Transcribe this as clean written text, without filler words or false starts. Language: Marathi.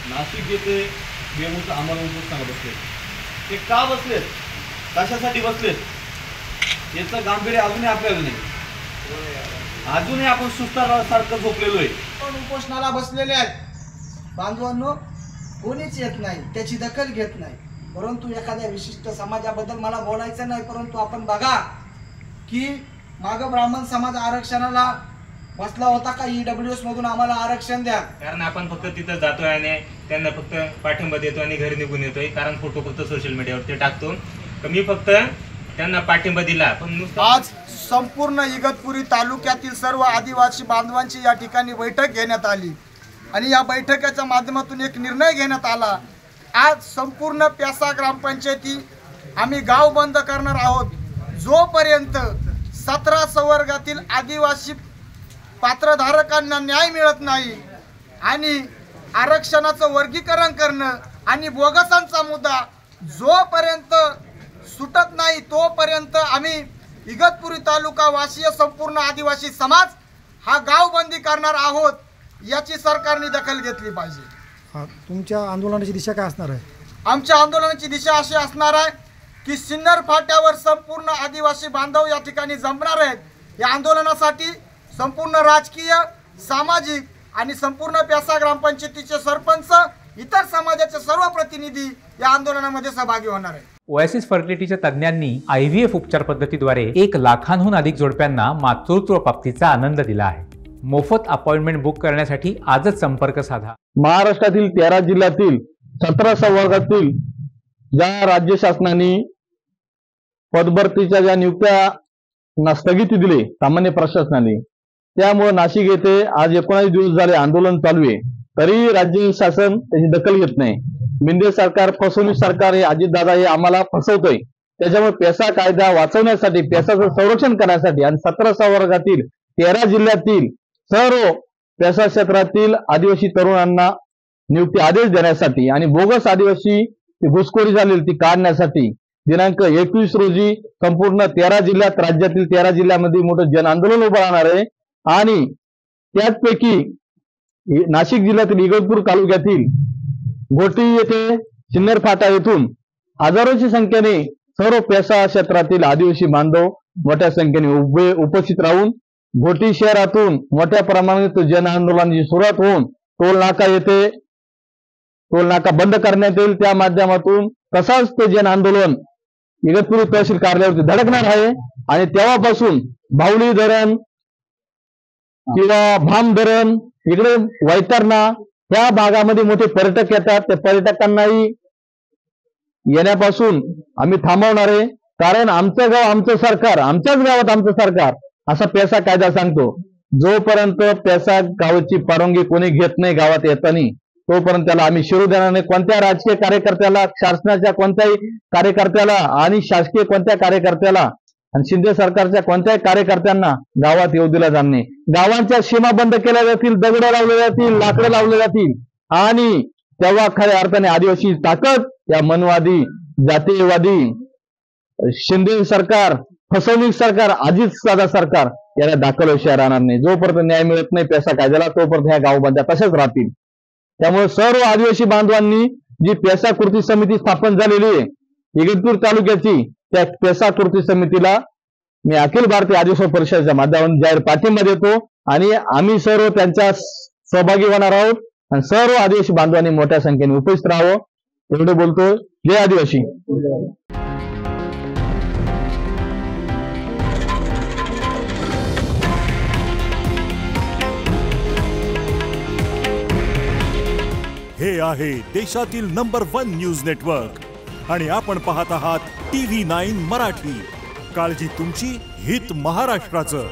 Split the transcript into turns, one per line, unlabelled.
नाशिक येथे बेमुचं आम्हाला उपोषणाला बसले, ते का बसलेत, कशासाठी बसलेत याचं गांभीर्य अजूनही आपल्याला नाही. अजूनही आपण सुस्तासारखं झोपलेलो आहे.
पण उपोषणाला बसलेले आहेत बांधवांनो, कोणीच येत नाही, त्याची दखल घेत नाही. परंतु एखाद्या विशिष्ट समाजाबद्दल मला बोलायचं नाही, परंतु आपण बघा की माग ब्राह्मण समाज आरक्षणाला बसला होता का, EWS मधून आम्हाला आरक्षण द्या.
कारण आपण फक्त तिथं जातोय आणि त्यांना फक्त पाठिंबा देतो आणि घरी निघून येतोय. कारण फोटो फक्त सोशल मीडियावरती टाकतो. तर मी फक्त त्यांना पाठिंबा दिला. पण
आज संपूर्ण इगतपुरी तालुक्यातील सर्व आदिवासी बांधवांची या ठिकाणी बैठक घेण्यात आली आणि या बैठकीच्या माध्यमातून एक निर्णय घेण्यात आला. आज संपूर्ण प्यासा ग्रामपंचायती आम्ही गाव बंद करणार आहोत जोपर्यंत 17 संवर्गातील आदिवासी पात्रधारकांना न्याय मिळत नाही आणि आरक्षणाचं वर्गीकरण करणं आणि बोगसांचा मुद्दा जोपर्यंत सुटत नाही तोपर्यंत आम्ही इगतपुरी तालुका वासीय संपूर्ण आदिवासी समाज हा गावबंदी करणार आहोत. याची सरकारने दखल घेतली पाहिजे.
तुमच्या आंदोलनाची दिशा काय असणार आहे?
आमच्या आंदोलनाची दिशा अशी असणार आहे की सिन्नर फाट्यावर संपूर्ण आदिवासी बांधव या ठिकाणी जमणार आहेत. या आंदोलनासाठी संपूर्ण राजकीय, सामाजिक आणि संपूर्ण प्यासा ग्रामपंचायतीचे सरपंच, इतर समाजाचे सर्व प्रतिनिधी या आंदोलनामध्ये सहभागी होणार आहेत.
ओएसिस फर्टिलिटीच्या तज्ञांनी IVF उपचार पद्धतीद्वारे 1 लाखांहून अधिक जोडप्यांना मातृत्व प्राप्तीचा आनंद दिला आहे. मोफत अपॉइंटमेंट बुक करण्यासाठी आजच संपर्क साधा.
महाराष्ट्रातील 13 जिल्ह्यातील 17 संवर्गातील ज्या राज्य शासनाने पदभरतीच्या ज्या नियुक्त्यांना स्थगिती दिली सामान्य प्रशासनाने, त्यामुळे नाशिक येथे आज 19 दिवस झाले आंदोलन चालू आहे. तरी राज्य शासन त्याची दखल घेत नाही. मिंदे सरकार, फसवणूक सरकार, हे अजितदादा हे आम्हाला फसवतोय. त्याच्यामुळे पेसा कायदा वाचवण्यासाठी, पेसाचं संरक्षण करण्यासाठी आणि 17 संवर्गातील 13 जिल्ह्यातील सर्व पेसा क्षेत्रातील आदिवासी तरुणांना नियुक्ती आदेश देण्यासाठी आणि बोगस आदिवासी घुसखोरी झालेली ती काढण्यासाठी दिनांक 21 रोजी संपूर्ण 13 जिल्ह्यात, राज्यातील 13 जिल्ह्यामध्ये मोठं जन आंदोलन उभं राहणार आहे. आणि त्याचपैकी नाशिक जिल्ह्यातील इगतपूर तालुक्यातील घोटी येथे सिन्नर फाटा येथून हजारोची संख्येने सर्व पेसा क्षेत्रातील आदिवासी बांधव मोठ्या संख्येने उपस्थित राहून घोटी शहरातून मोठ्या प्रमाणात जन आंदोलनाची सुरुवात होऊन टोल नाका बंद करण्यात येईल. त्या माध्यमातून तसाच ते जन आंदोलन इगतपुरी तहसील कार्यालयावरती धडकणार आहे. आणि तेव्हापासून बावली धरण किंवा भाम धरण, इकडे वैतरणा ह्या भागामध्ये मोठे पर्यटक येतात. त्या पर्यटकांनाही येण्यापासून आम्ही थांबवणार आहे. कारण आमचं गाव आमचं सरकार, आमच्याच गावात आमचं सरकार असा पेसा कायदा सांगतो. जोपर्यंत पेसा गावाची परवानगी कोणी घेत नाही गावात येताना, तोपर्यंत त्याला आम्ही शिरू देणार नाही. कोणत्या राजकीय कार्यकर्त्याला, शासनाच्या कोणत्याही कार्यकर्त्याला आणि शासकीय कोणत्या कार्यकर्त्याला आणि शिंदे सरकारच्या कोणत्याही कार्यकर्त्यांना गावात येऊ दिला जाणार नाही. गावांच्या सीमा बंद केल्या जातील, दगड लावले जातील, लाकडं लावले जातील आणि तेव्हा खऱ्या अर्थाने आदिवासी ताकद या मनवादी, जातीयवादी शिंदे सरकार, फसवणूक सरकार, अजित दादा सरकार याला दाखल राहणार नाही. जोपर्यंत न्याय मिळत नाही पेसा कायद्याला, तोपर्यंत ह्या गावबंद्या तशाच राहतील. त्यामुळे सर्व आदिवासी बांधवांनी जी पेसा कृती समिती स्थापन झालेली आहे इगतपूर तालुक्याची, त्या पेसा कृती समितीला मी अखिल भारतीय आदिवासी परिषदेच्या माध्यमातून जाहीर पाठिंबा देतो आणि आम्ही सर्व त्यांच्या सहभागी होणार आहोत आणि सर्व आदिवासी बांधवांनी मोठ्या संख्येने उपस्थित राहावं. एवढे बोलतो. जय आदिवासी.
हे आहे देशातील नंबर 1 न्यूज नेटवर्क आणि आपण पाहत आहात TV9 मराठी. काळजी तुमची, हित महाराष्ट्राचं.